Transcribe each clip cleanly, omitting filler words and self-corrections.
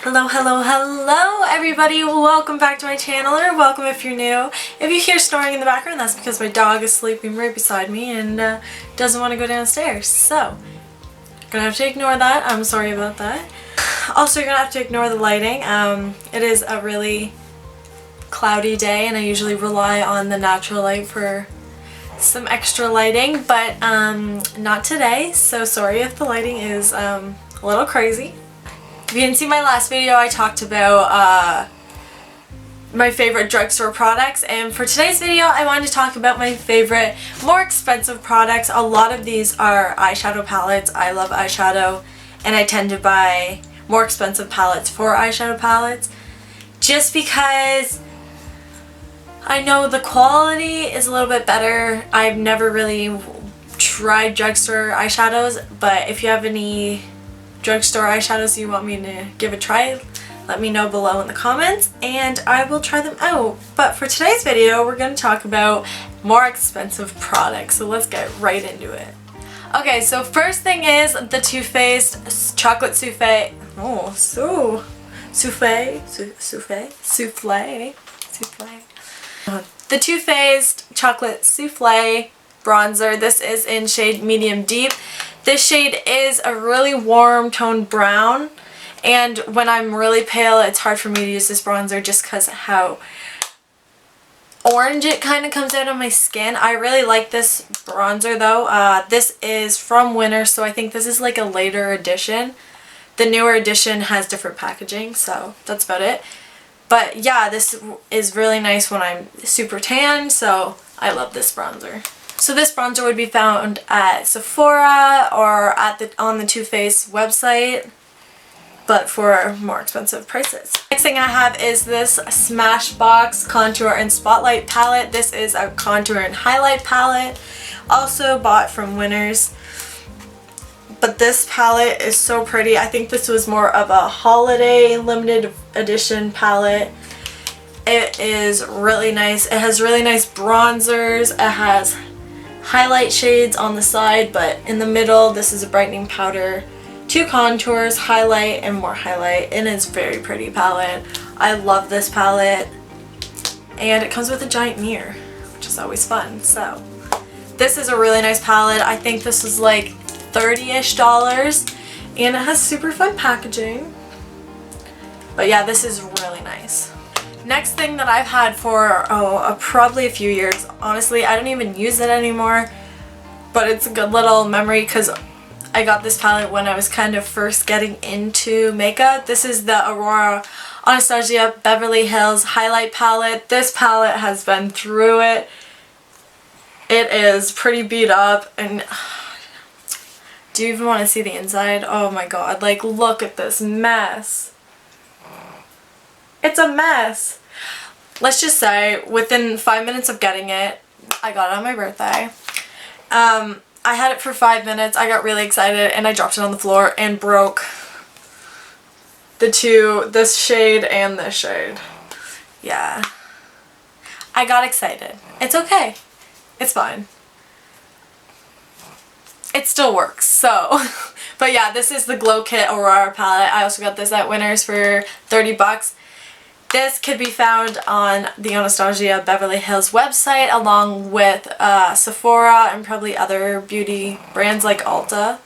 Hello, hello, hello everybody! Welcome back to my channel, or welcome if you're new. If you hear snoring in the background, that's because my dog is sleeping right beside me and doesn't want to go downstairs. So, gonna have to ignore that. I'm sorry about that. Also, you're gonna have to ignore the lighting. It is a really cloudy day and I usually rely on the natural light for some extra lighting, but not today, so sorry if the lighting is a little crazy. If you didn't see my last video, I talked about my favorite drugstore products, and for today's video I wanted to talk about my favorite more expensive products. A lot of these are eyeshadow palettes. I love eyeshadow and I tend to buy more expensive palettes for eyeshadow palettes just because I know the quality is a little bit better. I've never really tried drugstore eyeshadows, but if you have any drugstore eyeshadows you want me to give a try, let me know below in the comments and I will try them out. But for today's video we're going to talk about more expensive products, so let's get right into it. Okay, so first thing is the Too Faced chocolate souffle. Oh, souffle. The Too Faced chocolate souffle bronzer. This is in shade medium deep. This shade is a really warm toned brown, and when I'm really pale it's hard for me to use this bronzer just because how orange it kind of comes out on my skin. I really like this bronzer though. This is from Winter, so I think this is like a later edition. The newer edition has different packaging, so that's about it. But yeah, this is really nice when I'm super tan, so I love this bronzer. So this bronzer would be found at Sephora or on the Too Faced website, but for more expensive prices. Next thing I have is this Smashbox Contour and Spotlight palette. This is a contour and highlight palette, also bought from Winners. But this palette is so pretty. I think this was more of a holiday limited edition palette. It is really nice. It has really nice bronzers. It has highlight shades on the side, but in the middle this is a brightening powder, 2 contours, highlight, and more highlight, and it's a very pretty palette. I love this palette, and it comes with a giant mirror, which is always fun. So this is a really nice palette. I think this is like $30-ish, and it has super fun packaging. But yeah, this is really nice. Next thing that I've had for probably a few years. Honestly, I don't even use it anymore, but it's a good little memory because I got this palette when I was kind of first getting into makeup. This is the Aurora Anastasia Beverly Hills Highlight Palette. This palette has been through it. It is pretty beat up, and do you even want to see the inside? Oh my god, like look at this mess. It's a mess. Let's just say within 5 minutes of getting it, I got it on my birthday. I had it for 5 minutes, I got really excited, and I dropped it on the floor and broke this shade and this shade. Yeah. I got excited. It's okay. It's fine. It still works, so. But yeah, this is the Glow Kit Aurora palette. I also got this at Winners for 30 bucks. This could be found on the Anastasia Beverly Hills website along with Sephora and probably other beauty brands like Ulta.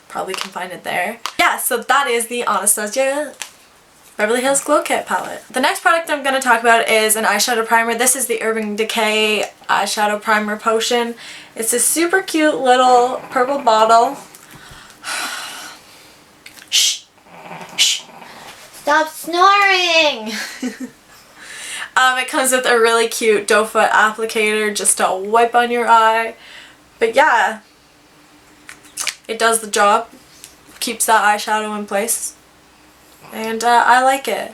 Probably can find it there. Yeah, so that is the Anastasia Beverly Hills Glow Kit palette. The next product I'm going to talk about is an eyeshadow primer. This is the Urban Decay Eyeshadow Primer Potion. It's a super cute little purple bottle. Shh. Shh. Stop snoring! It comes with a really cute doe foot applicator just to wipe on your eye. But yeah, it does the job. Keeps that eyeshadow in place. And I like it.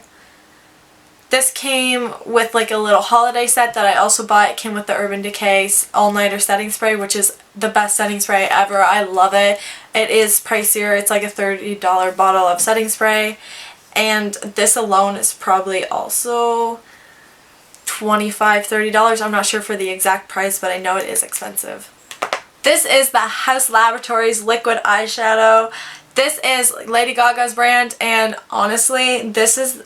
This came with like a little holiday set that I also bought. It came with the Urban Decay All Nighter Setting Spray, which is the best setting spray ever. I love it. It is pricier. It's like a $30 bottle of setting spray. And this alone is probably also $25–$30. I'm not sure for the exact price, but I know it is expensive. This is the House Laboratories Liquid Eyeshadow. This is Lady Gaga's brand, and honestly, this is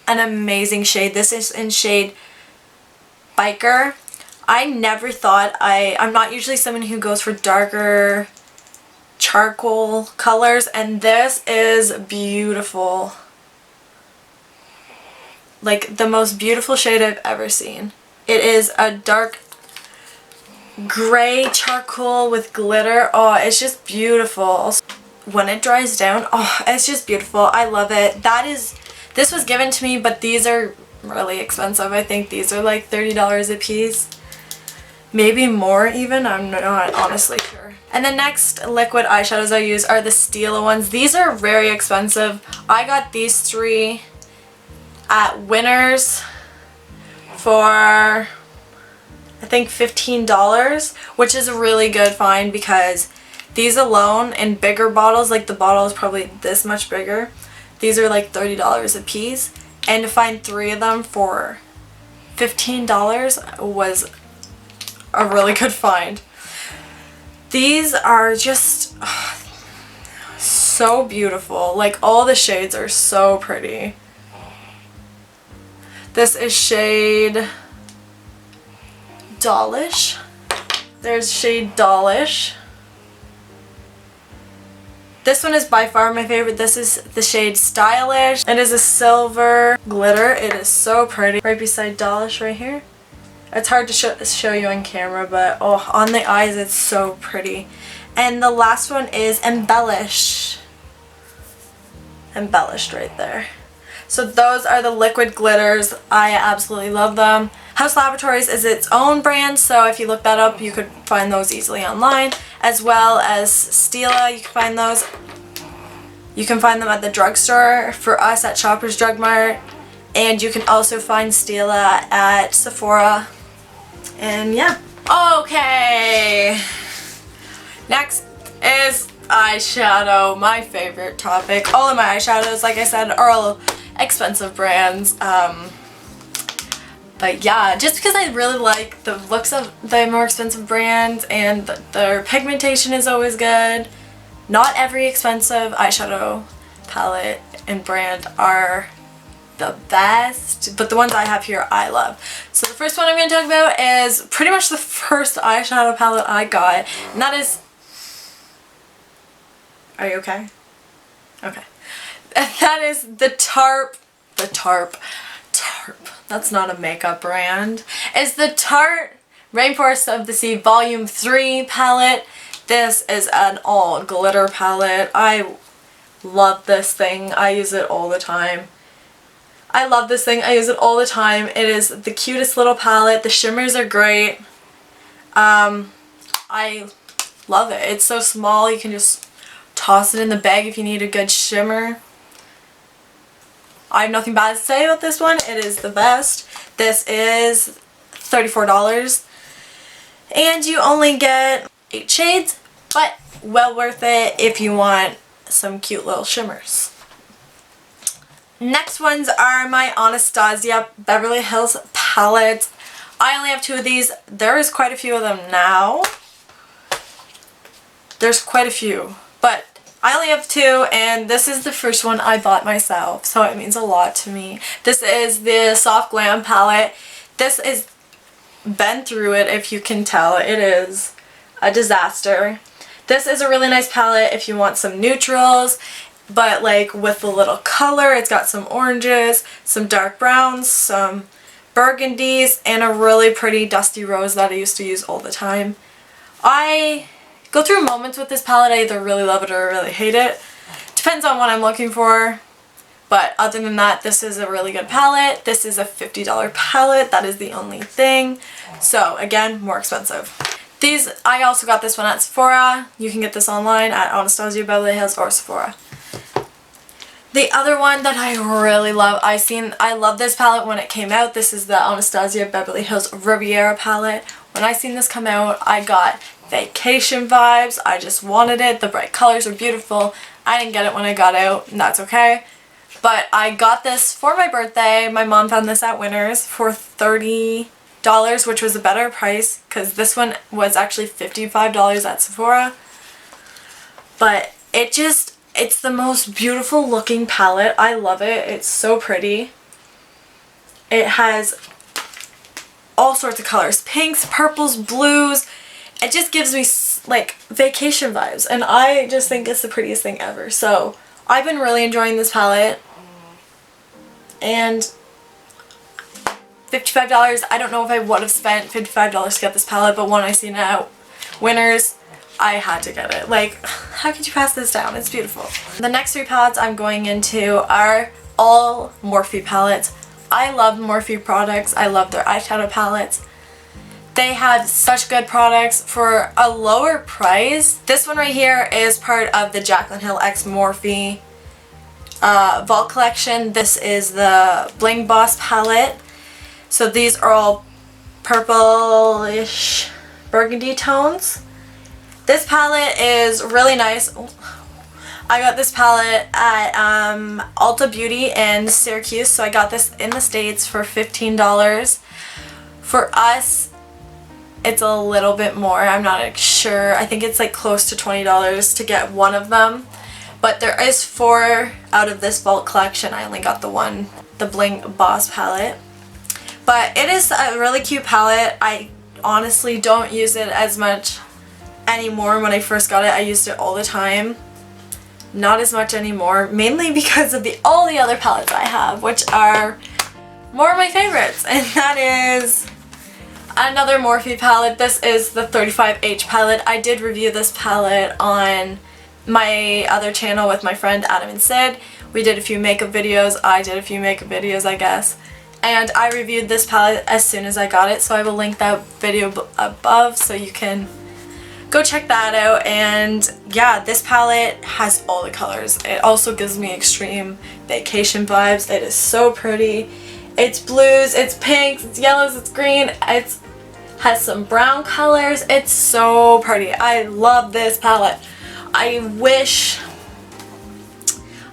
an amazing shade. This is in shade Biker. I never thought I'm not usually someone who goes for darker charcoal colors, and this is beautiful. Like the most beautiful shade I've ever seen. It is a dark gray charcoal with glitter. Oh, it's just beautiful. When it dries down, oh, it's just beautiful. I love it. This was given to me, but these are really expensive. I think these are like $30 a piece. Maybe more even. I'm not honestly sure. And the next liquid eyeshadows I use are the Stila ones. These are very expensive. I got these 3 at Winners for I think $15, which is a really good find because these alone in bigger bottles, like the bottle is probably this much bigger, these are like $30 a piece, and to find 3 of them for $15 was a really good find. These are just so beautiful. Like all the shades are so pretty. This is shade Dollish. There's shade Dollish. This one is by far my favorite. This is the shade Stylish. It is a silver glitter. It is so pretty. Right beside Dollish right here. It's hard to show you on camera, but oh, on the eyes it's so pretty. And the last one is Embellish. Embellished right there. So those are the liquid glitters. I absolutely love them. House Laboratories is its own brand, so if you look that up, you could find those easily online, as well as Stila. You can find those. You can find them at the drugstore. For us at Shoppers Drug Mart, and you can also find Stila at Sephora. And yeah. Okay. Next is eyeshadow, my favorite topic. All of my eyeshadows, like I said, are all expensive brands. But yeah, just because I really like the looks of the more expensive brands and their pigmentation is always good. Not every expensive eyeshadow palette and brand are the best, but the ones I have here I love. So the first one I'm going to talk about is pretty much the first eyeshadow palette I got, and that is... Are you okay? Okay. That is the Tarte, that's not a makeup brand, is the Tarte Rainforest of the Sea Volume 3 palette. This is an all glitter palette. I love this thing. I use it all the time. I love this thing. I use it all the time. It is the cutest little palette. The shimmers are great. I love it. It's so small. You can just toss it in the bag if you need a good shimmer. I have nothing bad to say about this one. It is the best. This is $34. And you only get 8 shades, but well worth it if you want some cute little shimmers. Next ones are my Anastasia Beverly Hills palettes. I only have 2 of these. There is quite a few of them now. There's quite a few, but I only have 2, and this is the first one I bought myself, so it means a lot to me. This is the Soft Glam palette. This is been through it, if you can tell. It is a disaster. This is a really nice palette if you want some neutrals, but like with a little color. It's got some oranges, some dark browns, some burgundies, and a really pretty dusty rose that I used to use all the time. I go through moments with this palette. I either really love it or really hate it. Depends on what I'm looking for. But other than that, this is a really good palette. This is a $50 palette. That is the only thing. So again, more expensive. These, I also got this one at Sephora. You can get this online at Anastasia Beverly Hills or Sephora. The other one that I really love, I love this palette when it came out. This is the Anastasia Beverly Hills Riviera palette. When I seen this come out, I got vacation vibes. I just wanted it. The bright colors are beautiful. I didn't get it when I got out, and that's okay. But I got this for my birthday. My mom found this at Winners for $30, which was a better price because this one was actually $55 at Sephora. But it just It's the most beautiful looking palette. I love it. It's so pretty. It has all sorts of colors. Pinks, purples, blues. It just gives me like vacation vibes, and I just think it's the prettiest thing ever. So I've been really enjoying this palette, and $55, I don't know if I would have spent $55 to get this palette, but when I seen it at Winners, I had to get it. Like, how could you pass this down? It's beautiful. The next three palettes I'm going into are all Morphe palettes. I love Morphe products. I love their eyeshadow palettes. They have such good products for a lower price. This one right here is part of the Jaclyn Hill x Morphe Vault collection. This is the Bling Boss palette. So these are all purplish burgundy tones. This palette is really nice. I got this palette at Ulta Beauty in Syracuse, so I got this in the States for $15. For us, it's a little bit more. I'm not sure. I think it's like close to $20 to get one of them. But there is 4 out of this Vault collection. I only got the one, the Bling Boss palette. But it is a really cute palette. I honestly don't use it as much anymore. When I first got it, I used it all the time. Not as much anymore, mainly because of all the other palettes I have, which are more of my favorites. And that is another Morphe palette. This is the 35H palette. I did review this palette on my other channel with my friend Adam and Sid. We did a few makeup videos. I did a few makeup videos, I guess. And I reviewed this palette as soon as I got it, so I will link that video above so you can go check that out. And yeah, this palette has all the colors. It also gives me extreme vacation vibes. It is so pretty. It's blues, it's pinks, it's yellows, it's green, it has some brown colors. It's so pretty. I love this palette. I wish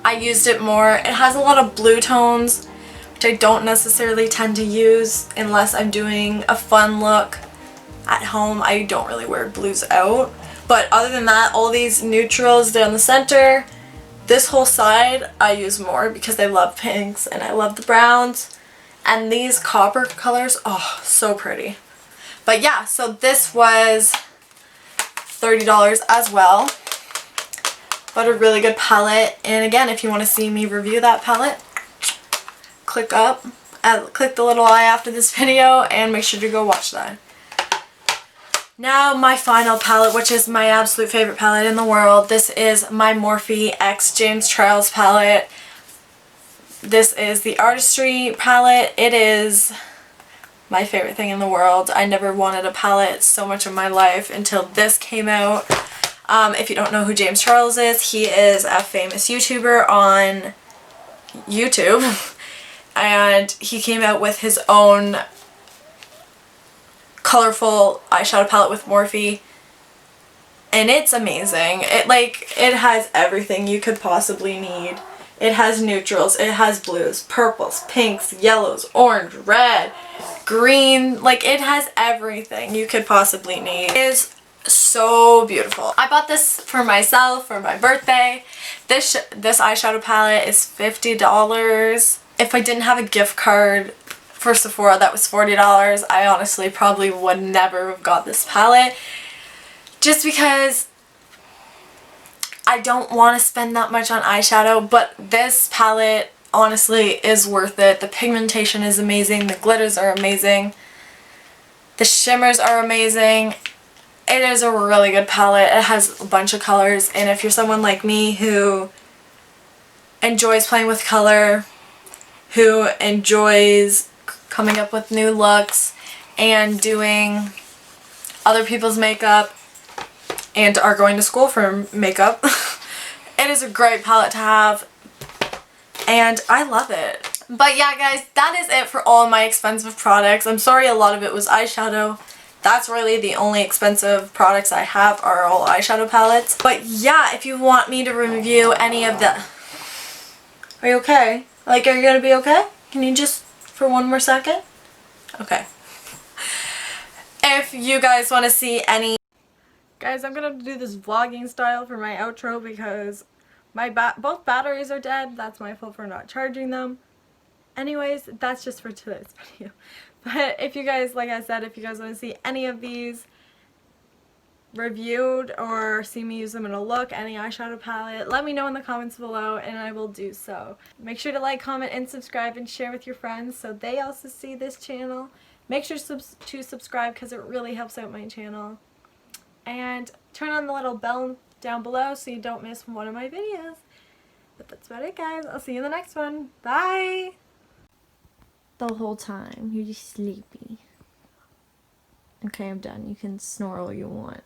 I used it more. It has a lot of blue tones, which I don't necessarily tend to use unless I'm doing a fun look at home. I don't really wear blues out. But other than that, all these neutrals down the center, this whole side I use more because I love pinks and I love the browns. And these copper colors, oh, so pretty. But yeah, so this was $30 as well. But a really good palette. And again, if you want to see me review that palette, click the little eye after this video and make sure to go watch that. Now my final palette, which is my absolute favorite palette in the world. This is my Morphe X James Charles palette. This is the Artistry palette. It is my favorite thing in the world. I never wanted a palette so much in my life until this came out. If you don't know who James Charles is, he is a famous YouTuber on YouTube. And he came out with his own colorful eyeshadow palette with Morphe, and it's amazing. It has everything you could possibly need. It has neutrals, it has blues, purples, pinks, yellows, orange, red, green. Like, it has everything you could possibly need. It is so beautiful. I bought this for myself for my birthday. This eyeshadow palette is $50. If I didn't have a gift card for Sephora that was $40, I honestly probably would never have got this palette, just because I don't want to spend that much on eyeshadow. But this palette honestly is worth it. The pigmentation is amazing, the glitters are amazing, the shimmers are amazing. It is a really good palette. It has a bunch of colors, and if you're someone like me who enjoys playing with color, who enjoys coming up with new looks and doing other people's makeup and are going to school for makeup, it is a great palette to have, and I love it. But yeah, guys, that is it for all of my expensive products. I'm sorry a lot of it was eyeshadow. That's really the only expensive products I have are all eyeshadow palettes. But yeah, if you want me to review any of the... Are you okay? Like, are you gonna be okay? Can you just, for one more second? Okay. If you guys want to see any... Guys, I'm gonna do this vlogging style for my outro because My both batteries are dead. That's my fault for not charging them. Anyways, that's just for today's video. But if you guys, like I said, if you guys want to see any of these reviewed or see me use them in a look, any eyeshadow palette, let me know in the comments below and I will do so. Make sure to like, comment, and subscribe and share with your friends so they also see this channel. Make sure to subscribe because it really helps out my channel. And turn on the little bell down below so you don't miss one of my videos. But that's about it, guys. I'll see you in the next one. Bye! The whole time you're just sleepy. Okay, I'm done. You can snore all you want.